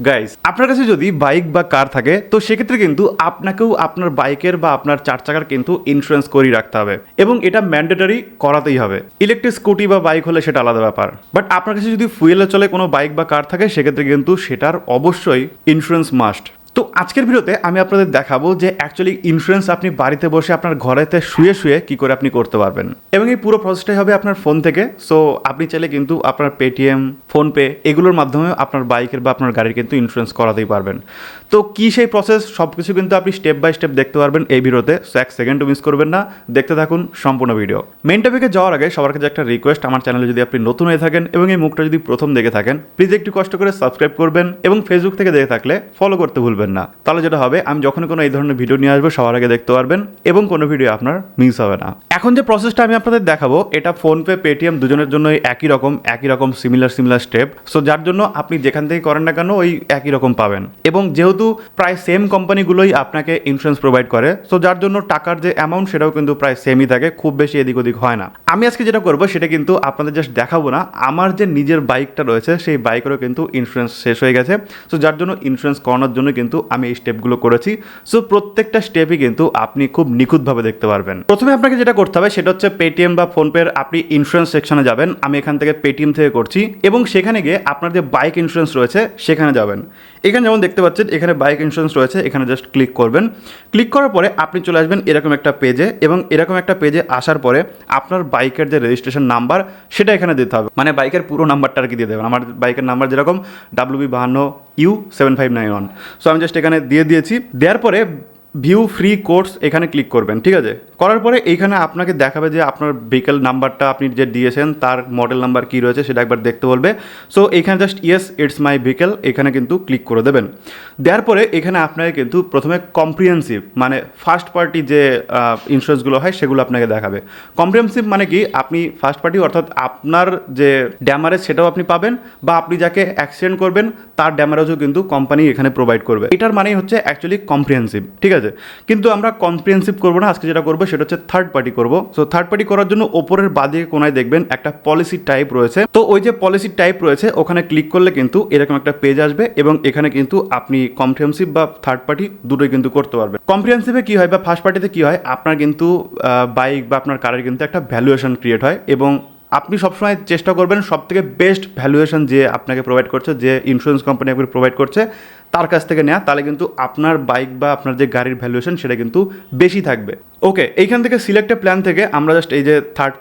Guys, আপনার কাছে যদি বাইক বা কার থাকে তো সেক্ষেত্রে কিন্তু আপনাকেও আপনার বাইকের বা আপনার 4 চাকার কিন্তু ইন্স্যুরেন্স করিয়ে রাখতে হবে এবং এটা ম্যান্ডেটরি করাতেই হবে। ইলেকট্রিক স্কুটি বা বাইক হলে সেটা আলাদা ব্যাপার, বাট আপনার কাছে যদি ফুয়েলে চলে কোনো বাইক বা কার থাকে সেক্ষেত্রে কিন্তু সেটার অবশ্যই ইন্স্যুরেন্স মাস্ট। তো আজকের ভিডিওতে আমি আপনাদের দেখাবো যে অ্যাকচুয়ালি ইন্স্যুরেন্স আপনি বাড়িতে বসে আপনার ঘরেতে শুয়ে শুয়ে কি করে আপনি করতে পারবেন, এবং এই পুরো প্রসেসটাই হবে আপনার ফোন থেকে। সো আপনি চাইলে কিন্তু আপনার পেটিএম, ফোনপে এগুলোর মাধ্যমে আপনার বাইকের বা আপনার গাড়ির কিন্তু ইন্স্যুরেন্স করাতেই পারবেন। তো কি সেই প্রসেস, সব কিছু কিন্তু আপনি স্টেপ বাই স্টেপ দেখতে পারবেন এই ভিডিওতে। সো 1 সেকেন্ডও মিস করবেন না, দেখতে থাকুন সম্পূর্ণ ভিডিও। মেইন টপিকে যাওয়ার আগে সবার কাছে একটা রিকোয়েস্ট, আমার চ্যানেলে যদি আপনি নতুন হয়ে থাকেন এবং এই মুখটা যদি প্রথম দেখে থাকেন প্লিজ একটু কষ্ট করে সাবস্ক্রাইব করবেন, এবং ফেসবুক থেকে দেখে থাকলে ফলো করতে ভুলবেন না। তাহলে যেটা হবে, আমি যখন কোনো এই ধরনের ভিডিও নিয়ে আসবো সবার আগে দেখতে পারবেন এবং কোনো ভিডিও আপনার মিস হবে না। এখন যে প্রসেসটা আমি আপনাদের দেখাবো এটা ফোনপে, পেটিএম দুজনের জন্য একই রকম সিমিলার স্টেপ। সো যার জন্য আপনি যেখান থেকে করেন না কেন ওই একই রকম পাবেন, এবং যেহেতু প্রায় সেম কোম্পানিগুলোই আপনাকে ইন্স্যুরেন্স প্রোভাইড করে, সো যার জন্য টাকার যে অ্যামাউন্ট সেটাও কিন্তু প্রায় সেমই থাকে, খুব বেশি এদিক ওদিক হয় না। আমি আজকে যেটা করবো সেটা কিন্তু আপনাদের জাস্ট দেখাবো না, আমার যে নিজের বাইকটা রয়েছে সেই বাইকেরও কিন্তু ইন্স্যুরেন্স শেষ হয়ে গেছে। সো যার জন্য ইন্স্যুরেন্স করানোর জন্য কিন্তু আমি এই স্টেপগুলো করেছি। সো প্রত্যেকটা স্টেপই কিন্তু আপনি খুব নিখুঁতভাবে দেখতে পারবেন। প্রথমে আপনাকে যেটা করতে হবে সেটা হচ্ছে পেটিএম বা ফোনপের আপনি ইন্স্যুরেন্স সেকশনে যাবেন। আমি এখান থেকে পেটিএম থেকে করছি, এবং সেখানে গিয়ে আপনার যে বাইক ইন্স্যুরেন্স রয়েছে সেখানে যাবেন। এখানে যেমন দেখতে পাচ্ছেন এখানে বাইক ইন্স্যুরেন্স রয়েছে, এখানে জাস্ট ক্লিক করবেন। ক্লিক করার পরে আপনি চলে আসবেন এরকম একটা পেজে, এবং এরকম একটা পেজে আসার পরে আপনার বাইকের যে রেজিস্ট্রেশন নাম্বার সেটা এখানে দিতে হবে, মানে বাইকের পুরো নাম্বারটা আর কি দিয়ে দেবেন। আমার বাইকের নাম্বার যেরকম WB52U7591। সো আমি জাস্ট এখানে দিয়েছি। দেওয়ার পরে ভিউ ফ্রি কোর্স এখানে ক্লিক করবেন, ঠিক আছে? করার পরে এইখানে আপনাকে দেখাবে যে আপনার ভেহিকেল নাম্বারটা আপনি যে দিয়েছেন তার মডেল নাম্বার কী রয়েছে সেটা একবার দেখতে বলবে। সো এখানে just yes it's my vehicle এখানে কিন্তু ক্লিক করে দেবেন। দেওয়ার পরে এখানে আপনাকে কিন্তু প্রথমে কম্প্রিহেন্সিভ মানে ফার্স্ট পার্টি যে ইন্স্যুরেন্সগুলো হয় সেগুলো আপনাকে দেখাবে। কম্প্রিহেন্সিভ মানে কি, আপনি ফার্স্ট পার্টি অর্থাৎ আপনার যে ড্যামারেজ সেটাও আপনি পাবেন, বা আপনি যাকে অ্যাক্সিডেন্ট করবেন তার ড্যামারেজও কিন্তু কোম্পানি এখানে প্রোভাইড করবে। এটার মানেই হচ্ছে অ্যাকচুয়ালি কম্প্রিহেন্সিভ, ঠিক আছে? কিন্তু আমরা কম্প্রিহেন্সিভ করবো না, আজকে যেটা করবো সেটা হচ্ছে থার্ড পার্টি করবো। সো থার্ড পার্টি করার জন্য ওপরের বাঁদিকে কোনায় দেখবেন একটা পলিসি টাইপ রয়েছে। তো ওই যে পলিসি টাইপ রয়েছে ওখানে ক্লিক করলে কিন্তু এরকম একটা পেজ আসবে, এবং এখানে কিন্তু আপনি কম্প্রিহেন্সিভ বা থার্ড পার্টি দুটোই কিন্তু করতে পারবেন। কম্প্রিহেন্সিভে কি হয় বা ফার্স্ট পার্টিতে কি হয়, আপনার কিন্তু বাইক বা আপনার কারের কিন্তু একটা ভ্যালুয়েশন ক্রিয়েট হয়, এবং আপনি সবসময় চেষ্টা করবেন সব থেকে বেস্ট ভ্যালুয়েশন যে আপনাকে প্রোভাইড করছে, যে ইন্স্যুরেন্স কোম্পানি আপনাকে প্রোভাইড করছে তার কাছ থেকে নেওয়া, তাহলে কিন্তু আপনার বাইক বা আপনার যে গাড়ির ভ্যালুয়েশন সেটা কিন্তু বেশি থাকবে। ওকে, এইখান থেকে সিলেক্ট প্ল্যান থেকে আমরা জাস্ট এই যে থার্ড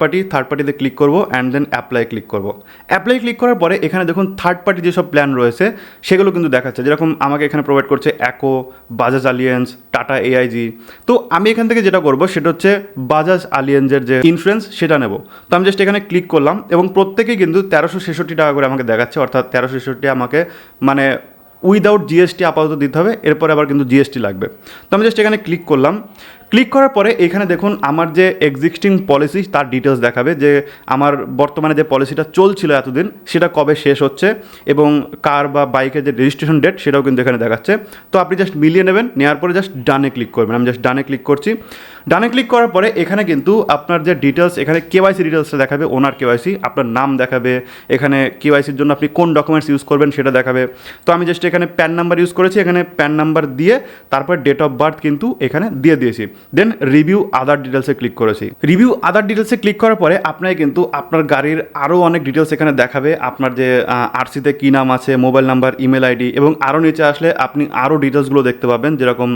পার্টিতে ক্লিক করবো, অ্যান্ড দেন অ্যাপ্লাই ক্লিক করবো। অ্যাপ্লাই ক্লিক করার পরে এখানে দেখুন থার্ড পার্টি যেসব প্ল্যান রয়েছে সেগুলো কিন্তু দেখাচ্ছে, যেরকম আমাকে এখানে প্রোভাইড করছে অ্যাকো, বাজাজ আলিয়েন্স, টাটা এআইজি। তো আমি এখান থেকে যেটা করবো সেটা হচ্ছে বাজাজ আলিয়েন্সের যে ইন্স্যুরেন্স সেটা নেব। তো আমি জাস্ট এখানে ক্লিক করলাম, এবং প্রত্যেকেই কিন্তু 1366 টাকা করে আমাকে দেখাচ্ছে, অর্থাৎ 1366 আমাকে মানে উইদাউট জিএসটি আপাতত দিতে হবে, এরপরে আবার কিন্তু জিএসটি লাগবে। তো আমি জাস্ট এখানে ক্লিক করলাম। ক্লিক করার পরে এখানে দেখুন আমার যে এক্সিস্টিং পলিসি তার ডিটেলস দেখাবে, যে আমার বর্তমানে যে পলিসিটা চলছিল এতদিন সেটা কবে শেষ হচ্ছে, এবং কার বা বাইকের যে রেজিস্ট্রেশন ডেট সেটাও কিন্তু এখানে দেখাচ্ছে। তো আপনি জাস্ট মিলিয়ে নেবেন, নেওয়ার পরে জাস্ট ডানে ক্লিক করবেন। আমি জাস্ট ডানে ক্লিক করছি। ডানে ক্লিক করার পরে এখানে কিন্তু আপনার যে ডিটেলস, এখানে কেওয়াইসি ডিটেলসটা দেখাবে, ওনার কেওয়াইসি, আপনার নাম দেখাবে, এখানে কেওয়াইসির জন্য আপনি কোন ডকুমেন্টস ইউজ করবেন সেটা দেখাবে। তো আমি জাস্ট এখানে প্যান নাম্বার ইউজ করেছি, এখানে প্যান নাম্বার দিয়ে তারপর ডেট অফ বার্থ কিন্তু এখানে দিয়েছি। দেন রিভিউ আদার ডিটেলসে ক্লিক করেছি। রিভিউ আদার ডিটেলসে ক্লিক করার পরে আপনাকে কিন্তু আপনার গাড়ির আরও অনেক ডিটেলস এখানে দেখাবে, আপনার যে আরসিতে কী নাম আছে, মোবাইল নাম্বার, ইমেল আইডি, এবং আরও নিচে আসলে আপনি আরও ডিটেলসগুলো দেখতে পাবেন, যেরকম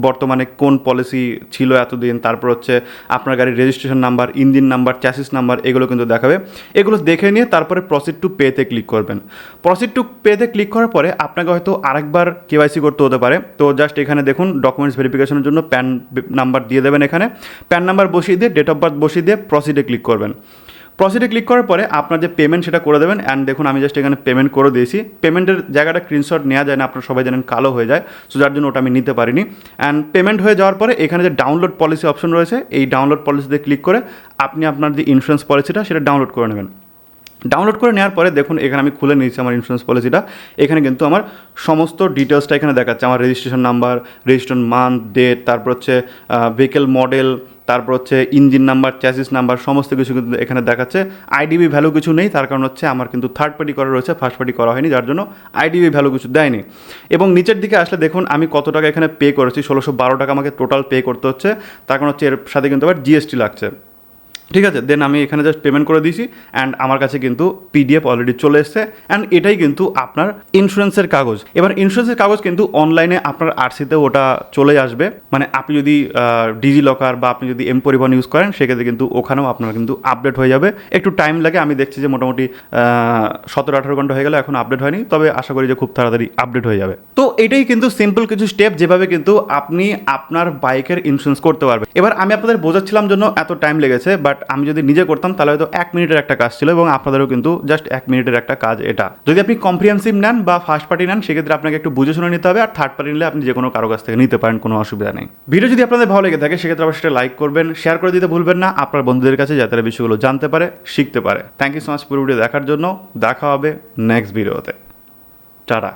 বর্তমানে কোন পলিসি ছিল এতদিন, তারপর হচ্ছে আপনার গাড়ির registration number, engine number, chassis number, এগুলো কিন্তু দেখাবে। এগুলো দেখে নিয়ে তারপরে প্রসিড টু পেতে ক্লিক করবেন। প্রসিড টু পেতে ক্লিক করার পরে আপনাকে হয়তো আরেকবার কেওয়াইসি করতে হতে পারে। তো জাস্ট এখানে দেখুন ডকুমেন্টস ভেরিফিকেশনের জন্য প্যান নাম্বার দিয়ে দেবেন, এখানে প্যান নাম্বার বসিয়ে দিয়ে ডেট অফ বার্থ বসিয়ে দিয়ে প্রসিডে ক্লিক করবেন। প্রসিডে ক্লিক করার পরে আপনার যে পেমেন্ট সেটা করে দেবেন, অ্যান্ড দেখুন আমি জাস্ট এখানে পেমেন্ট করে দিয়েছি। পেমেন্টের জায়গাটা স্ক্রিনশট নেওয়া যায় না, আপনারা সবাই জানেন কালো হয়ে যায়, সো যার জন্য ওটা আমি নিতে পারিনি। অ্যান্ড পেমেন্ট হয়ে যাওয়ার পরে এখানে যে ডাউনলোড পলিসি অপশন রয়েছে, এই ডাউনলোড পলিসিতে ক্লিক করে আপনি আপনার যে ইন্স্যুরেন্স পলিসিটা সেটা ডাউনলোড করে নেবেন। ডাউনলোড করে নেওয়ার পরে দেখুন এখানে আমি খুলে নিয়েছি আমার ইন্স্যুরেন্স পলিসিটা। এখানে কিন্তু আমার সমস্ত ডিটেলসটা এখানে দেখাচ্ছে, আমার registration number, registration month, date, তারপর হচ্ছে ভেহিকেল মডেল, তারপর হচ্ছে ইঞ্জিন নাম্বার, চ্যাসিস নাম্বার, সমস্ত কিছু কিন্তু এখানে দেখাচ্ছে। আইডিবি ভ্যালু কিছু নেই, তার কারণ হচ্ছে আমার কিন্তু থার্ড পার্টি করা রয়েছে, ফার্স্ট পার্টি করা হয়নি, যার জন্য আইডিবি ভ্যালু কিছু দেয়নি। এবং নিচের দিকে আসলে দেখুন আমি কত টাকা এখানে পে করেছি, 1612 টাকা আমাকে টোটাল পে করতে হচ্ছে, তার কারণ হচ্ছে এর সাথে কিন্তু আবার জিএসটি লাগছে। ঠিক আছে, দেন আমি এখানে জাস্ট পেমেন্ট করে দিয়েছি অ্যান্ড আমার কাছে কিন্তু পিডিএফ অলরেডি চলে এসছে অ্যান্ড এটাই কিন্তু আপনার ইন্স্যুরেন্সের কাগজ। এবার ইন্স্যুরেন্সের কাগজ কিন্তু অনলাইনে আপনার আরসিতে ওটা চলে আসবে, মানে আপনি যদি ডিজি লকার বা আপনি যদি পরিবহন ইউজ করেন সেক্ষেত্রে কিন্তু ওখানেও আপনার কিন্তু আপডেট হয়ে যাবে। একটু টাইম লাগে, আমি দেখছি যে মোটামুটি 17-18 ঘন্টা হয়ে গেলে এখন আপডেট হয়নি, তবে আশা করি যে খুব তাড়াতাড়ি আপডেট হয়ে যাবে। তো এটাই কিন্তু সিম্পল কিছু স্টেপ যেভাবে কিন্তু আপনি আপনার বাইকের ইন্স্যুরেন্স করতে পারবেন। এবার আমি আপনাদের বোঝাচ্ছিলাম জন্য এত টাইম লেগেছে, বাট আমি যদি নিজে করতাম তাহলে হয়তো 1 মিনিটের একটা কাজ ছিল, এবং আপনাদেরও কিন্তু জাস্ট 1 মিনিটের একটা কাজ এটা। যদি আপনি কম্প্রিহেন্সিভ নেন বা ফার্স্ট পার্টি নেন সেক্ষেত্রে আপনাকে একটু বুঝে শুনে নিতে হবে, আর থার্ড পার্টি নিলে আপনি যে কোনো কারো কাছ থেকে নিতে পারেন, কোনো অসুবিধা নেই। ভিডিও যদি আপনাদের ভালো লেগে থাকে সেক্ষেত্রে অবশ্যই সেটা লাইক করবেন, শেয়ার করে দিতে ভুলবেন না আপনার বন্ধুদের কাছে, যাতে তারা বিষয়গুলো জানতে পারে, শিখতে পারে। থ্যাংক ইউ সো মাচ পুরো ভিডিও দেখার জন্য। দেখা হবে নেক্সট ভিডিওতে। টাটা।